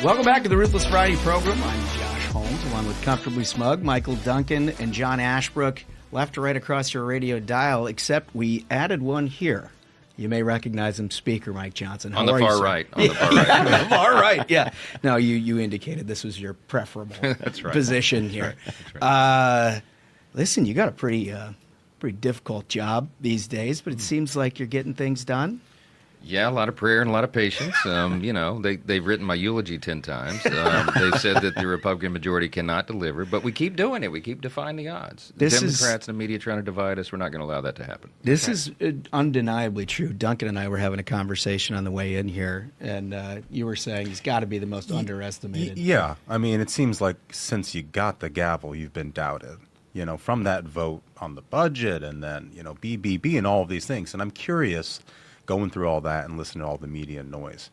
Welcome back to the Ruthless Friday program. I'm Josh Holmes, along with Comfortably Smug, Michael Duncan, and John Ashbrook, left to right across your radio dial, except we added one here. You may recognize him, Speaker Mike Johnson. On the far right. On the far right. On the far right, yeah. No, you indicated this was your preferable That's right. position here. That's right. Listen, you got a pretty difficult job these days, but it seems like you're getting things done. Yeah, a lot of prayer and a lot of patience. They've written my eulogy 10 times. They've said that the Republican majority cannot deliver, but we keep doing it. We keep defying the odds. The Democrats and the media trying to divide us. We're not going to allow that to happen. This is undeniably true. Duncan and I were having a conversation on the way in here, and you were saying he's got to be the most underestimated. Yeah. I mean, it seems like since you got the gavel, you've been doubted. From that vote on the budget and then, BBB and all of these things. And I'm curious, going through all that and listening to all the media noise,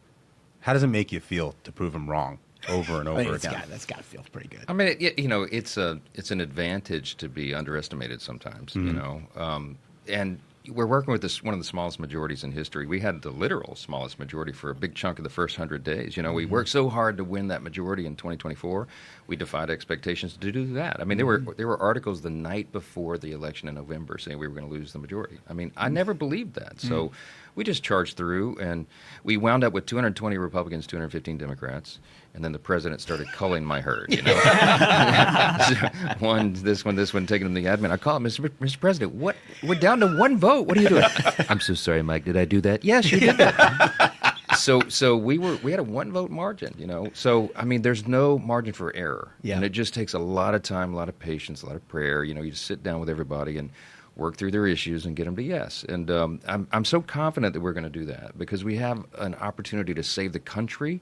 how does it make you feel to prove them wrong over and over again? That's got to feel pretty good. I mean, it's an advantage to be underestimated sometimes, and we're working with one of the smallest majorities in history. We had the literal smallest majority for a big chunk of the first 100 days. We worked so hard to win that majority in 2024. We defied expectations to do that. I mean, there were articles the night before the election in November saying we were going to lose the majority. I mean, I never believed that. So we just charged through, and we wound up with 220 Republicans, 215 Democrats. And then the president started culling my herd, this one, taking him to the admin. I call him, Mr. President, what? We're down to one vote. What are you doing? I'm so sorry, Mike. Did I do that? Yes, you did that. So we had a 1-vote margin, So, I mean, there's no margin for error. Yeah. And it just takes a lot of time, a lot of patience, a lot of prayer. You just sit down with everybody and work through their issues and get them to yes. And I'm so confident that we're going to do that because we have an opportunity to save the country,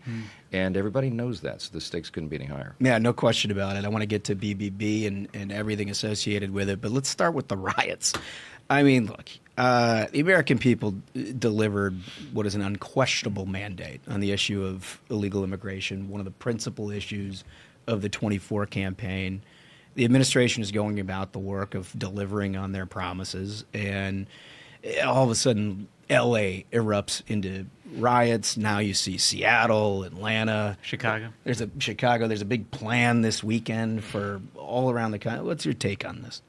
and everybody knows that, so the stakes couldn't be any higher. Yeah, no question about it. I want to get to BBB and everything associated with it, but let's start with the riots. I mean, look, the American people delivered what is an unquestionable mandate on the issue of illegal immigration, one of the principal issues of the 24 campaign. The administration is going about the work of delivering on their promises, and all of a sudden, L.A. erupts into riots. Now you see Seattle, Atlanta, Chicago. There's a big plan this weekend for all around the country. What's your take on this?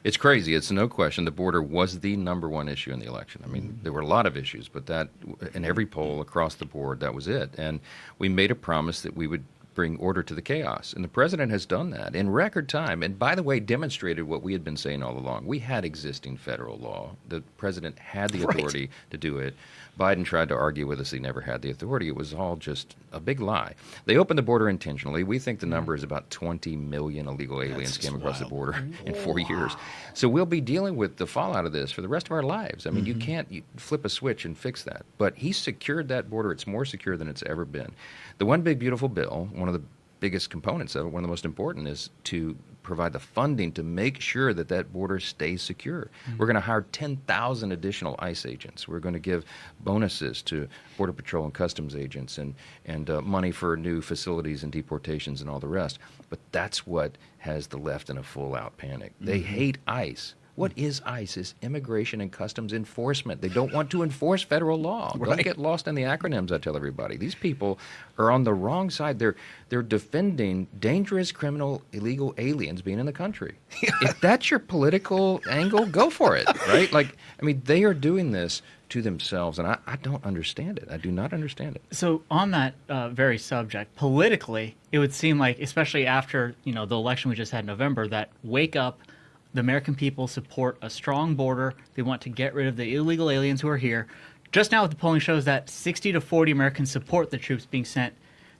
It's crazy. It's no question the border was the number one issue in the election. I mean, there were a lot of issues, but that in every poll across the board, that was it. And we made a promise that we would bring order to the chaos. And the president has done that in record time. And by the way, demonstrated what we had been saying all along. We had existing federal law. The president had the authority to do it. Biden tried to argue with us he never had the authority. It was all just a big lie. They opened the border intentionally. We think the number is about 20 million illegal aliens came across the border in 4 years. So we'll be dealing with the fallout of this for the rest of our lives. I mean, you can't flip a switch and fix that. But he secured that border. It's more secure than it's ever been. The one big beautiful bill, one of the biggest components of it, one of the most important, is to provide the funding to make sure that that border stays secure. We're going to hire 10,000 additional ICE agents. We're going to give bonuses to Border Patrol and Customs agents and money for new facilities and deportations and all the rest. But that's what has the left in a full-out panic. They hate ICE. What is ICE? It's Immigration and Customs Enforcement. They don't want to enforce federal law. Right. Don't get lost in the acronyms, I tell everybody. These people are on the wrong side. They're defending dangerous, criminal, illegal aliens being in the country. If that's your political angle, go for it, right? They are doing this to themselves, and I don't understand it. I do not understand it. So on that very subject, politically, it would seem like, especially after the election we just had in November, that wake up, the American people support a strong border. They want to get rid of the illegal aliens who are here. Just now, the polling shows that 60 to 40 Americans support the troops being sent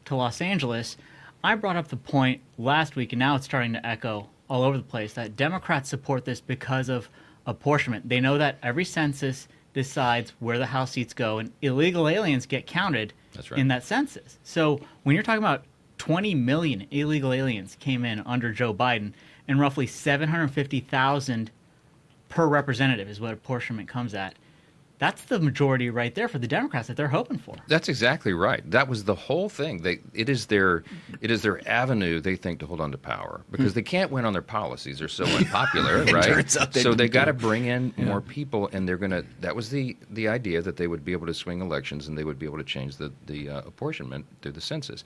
to Los Angeles. I brought up the point last week, and now it's starting to echo all over the place, that Democrats support this because of apportionment. They know that every census decides where the House seats go, and illegal aliens get counted in that census. So when you're talking about 20 million illegal aliens came in under Joe Biden, and roughly 750,000 per representative is what apportionment comes at. That's the majority right there for the Democrats that they're hoping for. That's exactly right. That was the whole thing. It is their avenue, they think, to hold on to power because they can't win on their policies. They're so unpopular, right? So they got to bring in more people, and they're going to. That was the idea, that they would be able to swing elections and they would be able to change the apportionment through the census.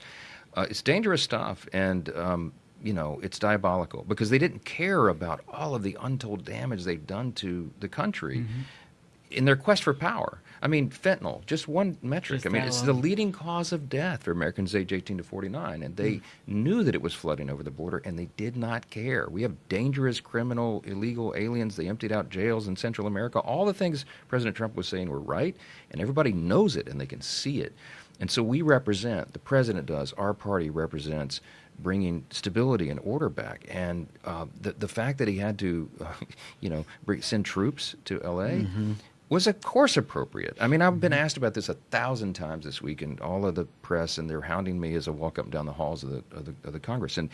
It's dangerous stuff, and it's diabolical because they didn't care about all of the untold damage they've done to the country in their quest for power. I mean, fentanyl, just one metric. Just It's the leading cause of death for Americans aged 18 to 49, and they knew that it was flooding over the border, and they did not care. We have dangerous, criminal, illegal aliens. They emptied out jails in Central America. All the things President Trump was saying were right, and everybody knows it, and they can see it. And so we represent, the president does, our party represents bringing stability and order back. And the fact that he had to, send troops to L.A., was of course appropriate. I mean, I've been asked about this 1,000 times this week in all of the press, and they're hounding me as I walk up and down the halls of the Congress. And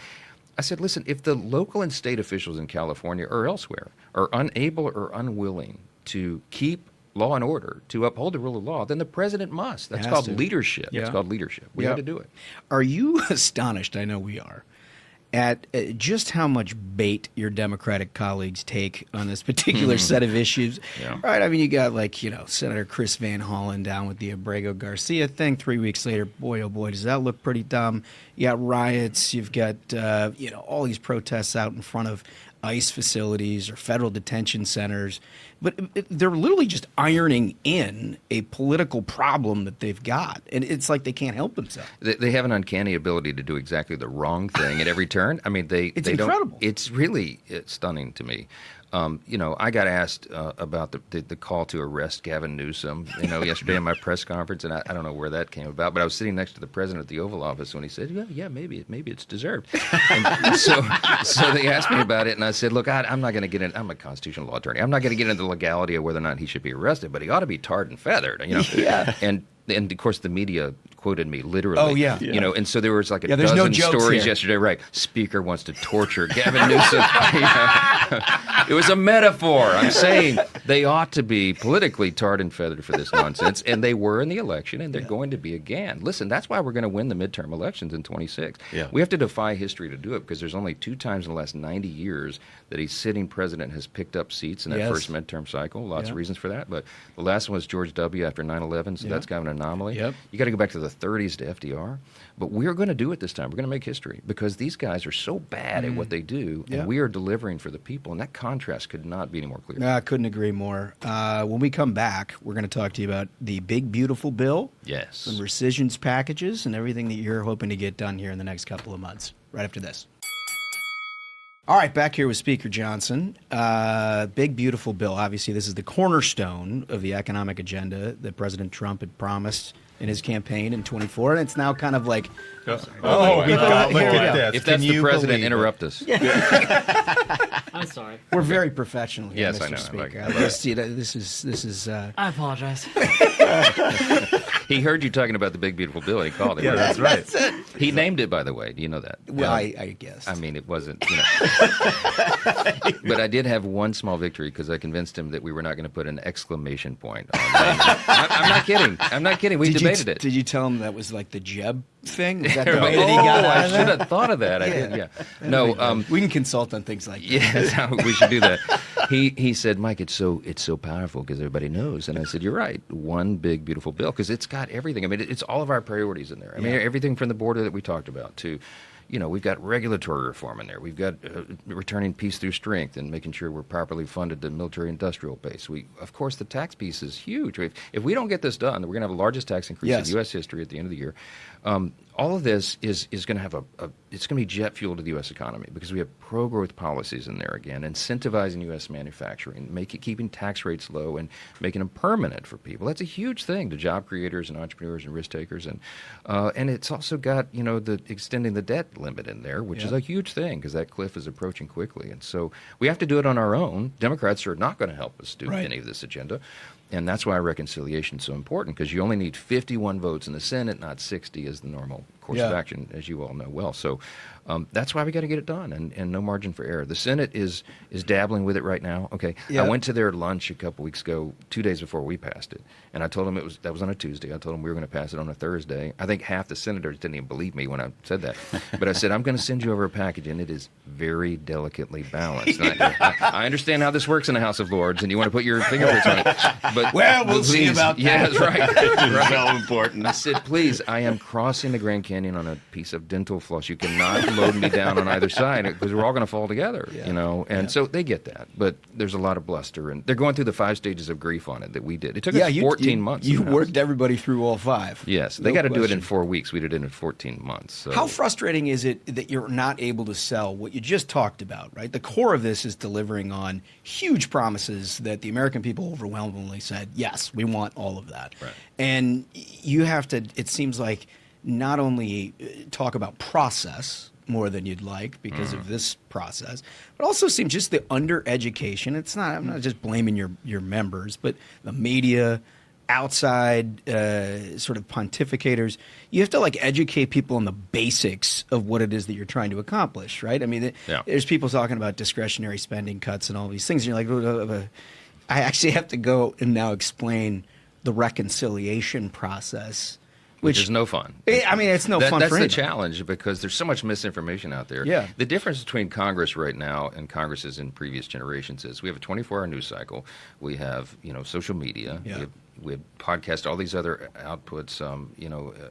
I said, listen, if the local and state officials in California or elsewhere are unable or unwilling to keep law and order, to uphold the rule of law, then the president must. That's called leadership. Yeah. That's called leadership. We have to do it. Are you astonished, I know we are, at just how much bait your Democratic colleagues take on this particular set of issues? Yeah. Right? I mean, you got Senator Chris Van Hollen down with the Abrego Garcia thing. 3 weeks later, boy, oh boy, does that look pretty dumb. You got riots. You've got, all these protests out in front of ICE facilities or federal detention centers. But they're literally just ironing in a political problem that they've got. And it's like they can't help themselves. They have an uncanny ability to do exactly the wrong thing at every turn. I mean, It's incredible. It's really stunning to me. I got asked about the call to arrest Gavin Newsom, yesterday in my press conference, and I don't know where that came about, but I was sitting next to the president at the Oval Office when he said, yeah, maybe it's deserved. And so they asked me about it, and I said, look, I'm not going to get in. I'm a constitutional law attorney. I'm not going to get into the legality of whether or not he should be arrested, but he ought to be tarred and feathered. Yeah. And of course, the media quoted me literally. Oh, yeah. And so there was like a there's no dozen jokes stories here. yesterday. Right, Speaker wants to torture Gavin Newsom. It was a metaphor. I'm saying they ought to be politically tarred and feathered for this nonsense, and they were in the election, and they're going to be again. Listen, that's why we're going to win the midterm elections in 26. Yeah. We have to defy history to do it because there's only 2 times in the last 90 years that a sitting president has picked up seats in that first midterm cycle. Lots of reasons for that, but the last one was George W. after 9/11, so that's kind of an anomaly. Yep. You got to go back to the 30s to FDR, but we're going to do it this time. We're going to make history because these guys are so bad at what they do, and we are delivering for the people, and that contrast could not be any more clear. No, I couldn't agree more. When we come back, we're going to talk to you about the big, beautiful bill, Yes. some rescissions packages, and everything that you're hoping to get done here in the next couple of months. Right after this. All right, back here with Speaker Johnson. Big, beautiful bill. Obviously, this is the cornerstone of the economic agenda that President Trump had promised in his campaign in 24, and it's now kind of like, We've got, look Here we at go. this. If that's Can the you president, believe it? interrupt us. I'm sorry. we're very professional here, Yes, Mr. I know. I Speaker. like it. This is I apologize. He heard you talking about the big, beautiful bill, and he called it. Yeah, that's right. He named it, by the way. Do you know that? well, I guess. I mean, it wasn't, But I did have one small victory because I convinced him that we were not going to put an exclamation point on it. I'm not kidding. I'm not kidding. We debated it. Did you tell him that was like the Jeb thing? Was that the way that he got out I of should that? have thought of that. I did, yeah. No, We can consult on things like that. yeah, that's how we should do that. He said, Mike, it's so powerful because everybody knows. And I said, you're right. One big, beautiful bill because it's got everything. I mean, it's all of our priorities in there. I mean, everything from the border that we talked about to, we've got regulatory reform in there. We've got returning peace through strength and making sure we're properly funded the military-industrial base. Of course, the tax piece is huge. If we don't get this done, we're going to have the largest tax increase in U.S. history at the end of the year. All of this is going to have it's going to be jet fuel to the U.S. economy because we have pro-growth policies in there again, incentivizing U.S. manufacturing, keeping tax rates low and making them permanent for people. That's a huge thing to job creators and entrepreneurs and risk takers, and it's also got the extending the debt limit in there, which is a huge thing because that cliff is approaching quickly, and so we have to do it on our own. Democrats are not going to help us do any of this agenda. And that's why reconciliation is so important, because you only need 51 votes in the Senate, not 60 as the normal course of action, as you all know well. So that's why we got to get it done, and no margin for error. The Senate is dabbling with it right now. Okay, I went to their lunch a couple weeks ago, 2 days before we passed it, and I told them that was on a Tuesday. I told them we were going to pass it on a Thursday. I think half the senators didn't even believe me when I said that, but I said I'm going to send you over a package, and it is very delicately balanced. I understand how this works in the House of Lords, and you want to put your fingerprints on it, But Well, we'll see please, about that. Yeah, that's right. It's so important. I said, please, I am crossing the Grand Canyon on a piece of dental floss. You cannot load me down on either side because we're all going to fall together, you know. And so they get that, but there's a lot of bluster, and they're going through the 5 stages of grief on it that we did. It took us 14 months. You in the house. worked everybody through all 5. Yes, No they got to do it question. in 4 weeks. We did it in 14 months. So. How frustrating is it that you're not able to sell what you just talked about, right? The core of this is delivering on huge promises that the American people overwhelmingly said, yes, we want all of that. Right. And you have to, it seems like, not only talk about process more than you'd like because of this process, but also seems just the undereducation. It's not, I'm not just blaming your members, but the media, outside sort of pontificators. You have to like educate people on the basics of what it is that you're trying to accomplish, right? I mean, there's people talking about discretionary spending cuts and all these things, and you're like, I actually have to go and now explain the reconciliation process, which is no fun. I mean, it's no fun That's for the anybody. challenge because there's so much misinformation out there. Yeah. The difference between Congress right now and Congresses in previous generations is we have a 24-hour news cycle. We have, social media. Yeah. We have podcast, all these other outputs,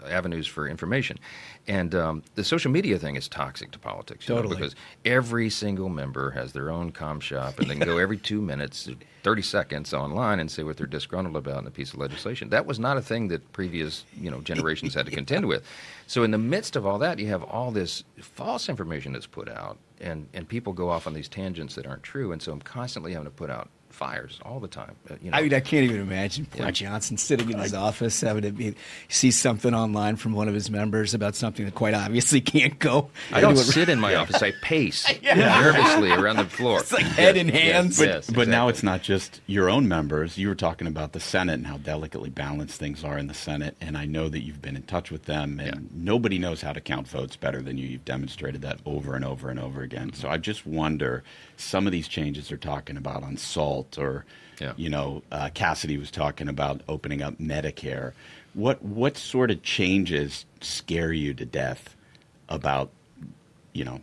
avenues for information. And the social media thing is toxic to politics. Totally. Because every single member has their own comm shop and they can go every 2 minutes, 30 seconds online and say what they're disgruntled about in a piece of legislation. That was not a thing that previous, generations had to contend with. So in the midst of all that, you have all this false information that's put out and people go off on these tangents that aren't true. And so I'm constantly having to put out fires all the time. I mean, I can't even imagine poor Johnson sitting in his office having to see something online from one of his members about something that quite obviously can't go. I don't sit in my office. I pace nervously around the floor. It's like head in hands. But now it's not just your own members. You were talking about the Senate and how delicately balanced things are in the Senate, and I know that you've been in touch with them, and nobody knows how to count votes better than you. You've demonstrated that over and over and over again. So I just wonder, some of these changes they're talking about on SALT, or Cassidy was talking about opening up Medicare. What sort of changes scare you to death about,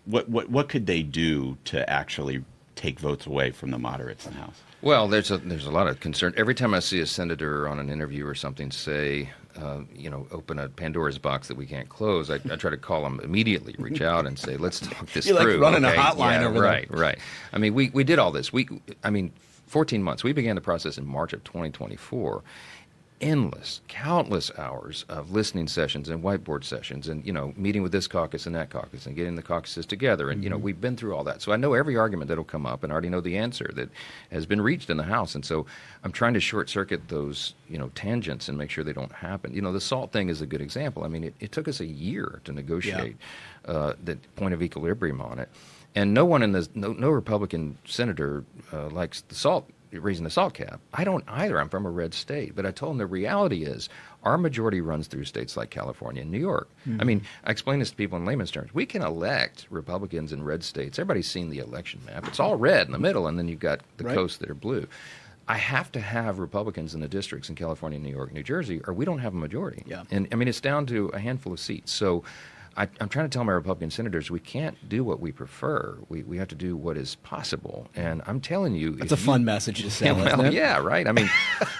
what could they do to actually take votes away from the moderates in the House? Well, there's a lot of concern. Every time I see a senator on an interview or something say, open a Pandora's box that we can't close, I try to call them immediately, reach out and say, let's talk this You're through. like running a hotline over there. Right. I mean, we did all this. 14 months. We began the process in March of 2024. Countless hours of listening sessions and whiteboard sessions and, meeting with this caucus and that caucus and getting the caucuses together. And, we've been through all that. So I know every argument that'll come up and already know the answer that has been reached in the House. And so I'm trying to short circuit those, tangents and make sure they don't happen. The SALT thing is a good example. I mean, it took us a year to negotiate the point of equilibrium on it. And no one no Republican senator likes the SALT, raising the SALT cap. I don't either. I'm from a red state. But I told them the reality is our majority runs through states like California and New York. I mean, I explain this to people in layman's terms. We can elect Republicans in red states. Everybody's seen the election map. It's all red in the middle, and then you've got the coasts that are blue. I have to have Republicans in the districts in California, New York, New Jersey, or we don't have a majority. Yeah. And, it's down to a handful of seats. So I'm trying to tell my Republican senators we can't do what we prefer. We have to do what is possible. And I'm telling you, That's a fun message to sell, isn't it? yeah, right. I mean,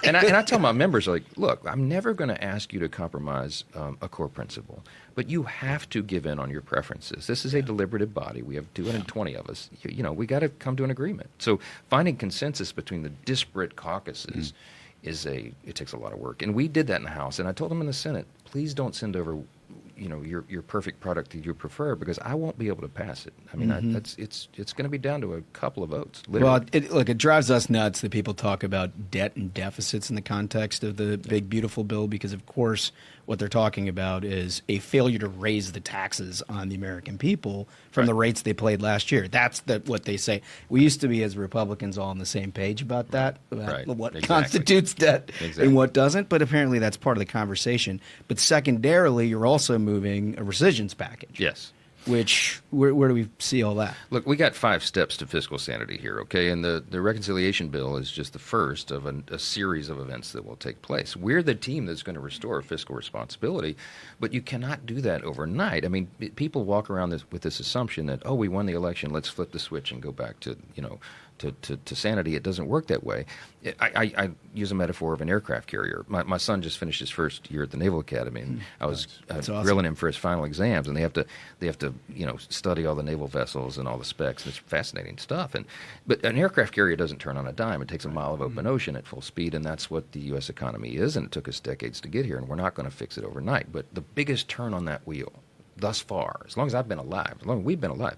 and I tell my members, like, look, I'm never going to ask you to compromise a core principle, but you have to give in on your preferences. This is a deliberative body. We have 220 of us. We got to come to an agreement. So finding consensus between the disparate caucuses it takes a lot of work. And we did that in the House. And I told them in the Senate, please don't send over your perfect product that you prefer, because I won't be able to pass it. I mean, it's going to be down to a couple of votes. Literally. Well, it drives us nuts that people talk about debt and deficits in the context of the big, beautiful bill, because, of course, what they're talking about is a failure to raise the taxes on the American people from the rates they paid last year. That's what they say. We used to be, as Republicans, all on the same page about that, about what constitutes debt and what doesn't, but apparently that's part of the conversation. But secondarily, you're also moving a rescissions package. Yes. Which, where do we see all that? Look, we got 5 steps to fiscal sanity here, okay? And the reconciliation bill is just the first of a series of events that will take place. We're the team that's going to restore fiscal responsibility, but you cannot do that overnight. I mean, people walk around with this assumption that, we won the election, let's flip the switch and go back to to sanity. It doesn't work that way. I use a metaphor of an aircraft carrier. My son just finished his first year at the Naval Academy, and I was awesome. grilling him for his final exams, and they have to study all the naval vessels and all the specs. And it's fascinating stuff. But an aircraft carrier doesn't turn on a dime. It takes a mile of open ocean at full speed, and that's what the U.S. economy is. And it took us decades to get here, and we're not going to fix it overnight. But the biggest turn on that wheel thus far, as long as I've been alive, as long as we've been alive,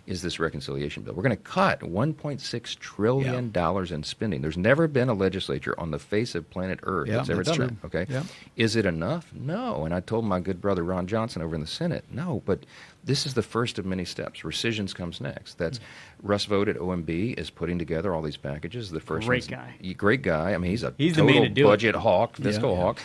is this reconciliation bill. We're going to cut $1.6 trillion in spending. There's never been a legislature on the face of planet Earth that's ever done that. Okay, is it enough? No. And I told my good brother Ron Johnson over in the Senate, no. But this is the first of many steps. Rescissions comes next. That's Russ Vought at OMB is putting together all these packages. The first Great guy. Great guy. I mean, he's the total man to do budget it. hawk, fiscal hawk.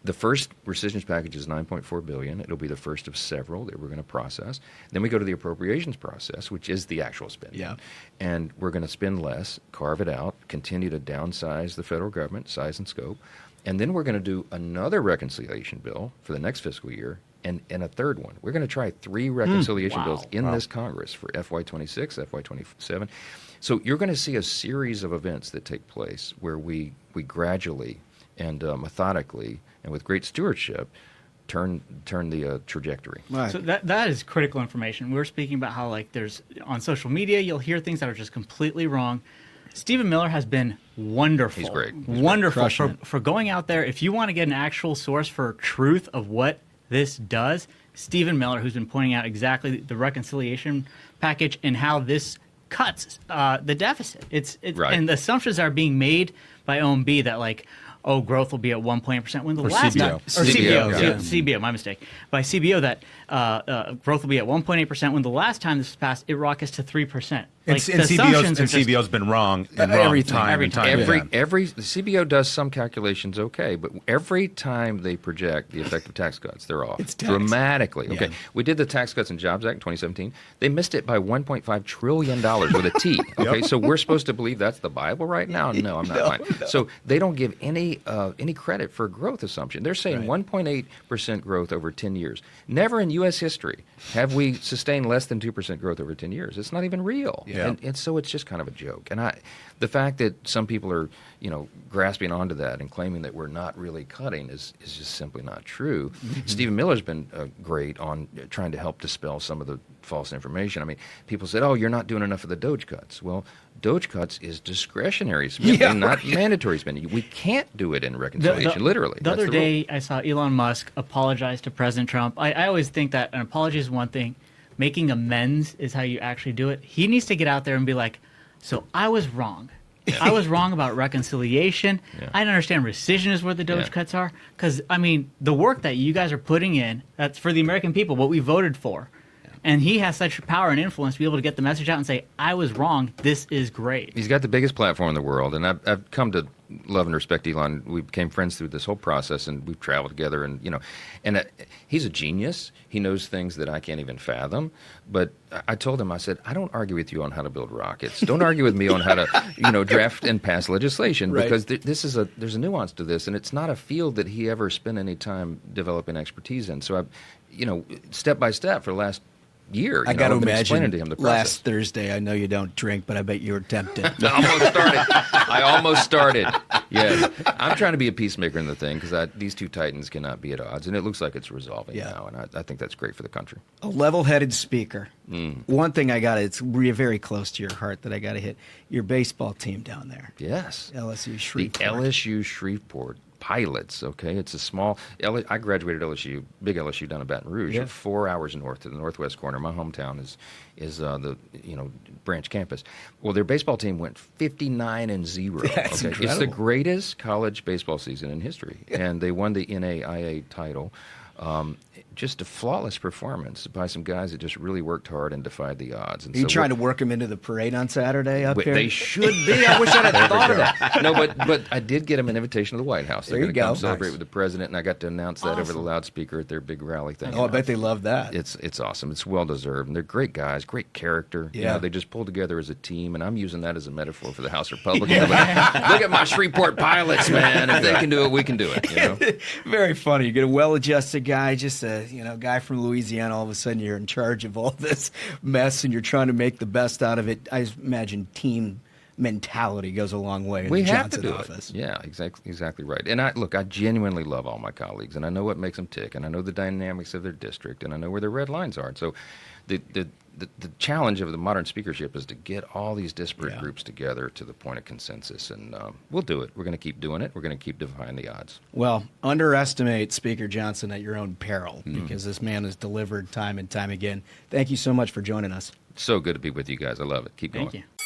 The first rescissions package is $9.4 billion. It'll be the first of several that we're going to process. Then we go to the appropriations process, which is the actual spending. Yeah. And we're going to spend less, carve it out, continue to downsize the federal government, size and scope. And then we're going to do another reconciliation bill for the next fiscal year and a third one. We're going to try 3 reconciliation bills in this Congress for FY26, FY27. So you're going to see a series of events that take place where we gradually and methodically and with great stewardship turn the trajectory. Right. So that is critical information. We were speaking about how there's on social media you'll hear things that are just completely wrong. Stephen Miller has been wonderful. He's great. Wonderful Crushing it. for going out there. If you want to get an actual source for truth of what this does, Stephen Miller, who's been pointing out exactly the reconciliation package and how this cuts the deficit. It's Right. And the assumptions are being made by OMB that growth will be at 1% when the last CBO. time, or CBO, CBO, yeah. CBO, my mistake. By CBO, that growth will be at 1.8% when the last time this was passed, it rockets to 3%. And CBO's been wrong and wrong every time every and time. time again. The CBO does some calculations okay, but every time they project the effective tax cuts, they're off It's tax. dramatically. Okay, Yeah. we did the Tax Cuts and Jobs Act in 2017. They missed it by $1.5 trillion with a T. Okay, so we're supposed to believe that's the Bible right now? No, I'm not. Fine. So they don't give any credit for growth assumption. They're saying 1.8% growth over 10 years. Never in U.S. history have we sustained less than 2% growth over 10 years. It's not even real. Yeah. And so it's just kind of a joke. And the fact that some people are, grasping onto that and claiming that we're not really cutting is just simply not true. Mm-hmm. Stephen Miller's been great on trying to help dispel some of the false information. I mean, people said, "Oh, you're not doing enough of the Doge cuts." Well, Doge cuts is discretionary spending, not mandatory spending. We can't do it in reconciliation, literally. The That's other rule. day, I saw Elon Musk apologize to President Trump. I always think that an apology is one thing. Making amends is how you actually do it. He needs to get out there and be like, so I was wrong. I was wrong about reconciliation. Yeah. I don't understand rescission is where the Doge cuts are. Because, the work that you guys are putting in, that's for the American people, what we voted for. And he has such power and influence to be able to get the message out and say, I was wrong. This is great. He's got the biggest platform in the world, and I've come to love and respect Elon. We became friends through this whole process, and we've traveled together. And he's a genius. He knows things that I can't even fathom. But I told him, I said, I don't argue with you on how to build rockets. Don't argue with me on how to, draft and pass legislation, Right. because there's a nuance to this, and it's not a field that he ever spent any time developing expertise in. So step by step for the last year, I got to I've been imagine explaining to him the process. last Thursday, I know you don't drink, but I bet you were tempted. I almost started. Yes. I'm trying to be a peacemaker in the thing because these two titans cannot be at odds, and it looks like it's resolving now, and I think that's great for the country. A level-headed speaker. One thing it's very close to your heart that I got to hit. Your baseball team down there. Yes. LSU The Shreveport. LSU Shreveport Pilots, okay? It's a small... I graduated LSU, big LSU down in Baton Rouge, 4 hours north to the northwest corner. My hometown is the branch campus. Well, their baseball team went 59-0. That's It's the incredible. greatest college baseball season in history, and they won the NAIA title. Just a flawless performance by some guys that just really worked hard and defied the odds. And Are you trying to work them into the parade on Saturday up here? They should be. I wish I'd have thought of that. No, but I did get them an invitation to the White House. They're There you going to come go. celebrate Nice. with the president, and I got to announce that over the Awesome. loudspeaker at their big rally thing. Oh, I bet they love that. It's awesome. It's well deserved, and they're great guys, great character. Yeah. They just pulled together as a team, and I'm using that as a metaphor for the House Republicans. Look at my Shreveport Pilots, man. If they can do it, we can do it. Very funny. You get a well-adjusted guy, just a guy from Louisiana, all of a sudden you're in charge of all this mess and you're trying to make the best out of it. I imagine team mentality goes a long way in We the have Johnson to do office. it. Yeah, exactly right. And I genuinely love all my colleagues, and I know what makes them tick, and I know the dynamics of their district, and I know where their red lines are. And so, the challenge of the modern speakership is to get all these disparate groups together to the point of consensus, and we'll do it. We're going to keep doing it. We're going to keep defying the odds. Well, underestimate Speaker Johnson at your own peril, because this man has delivered time and time again. Thank you so much for joining us. So good to be with you guys. I love it. Keep going. Thank you.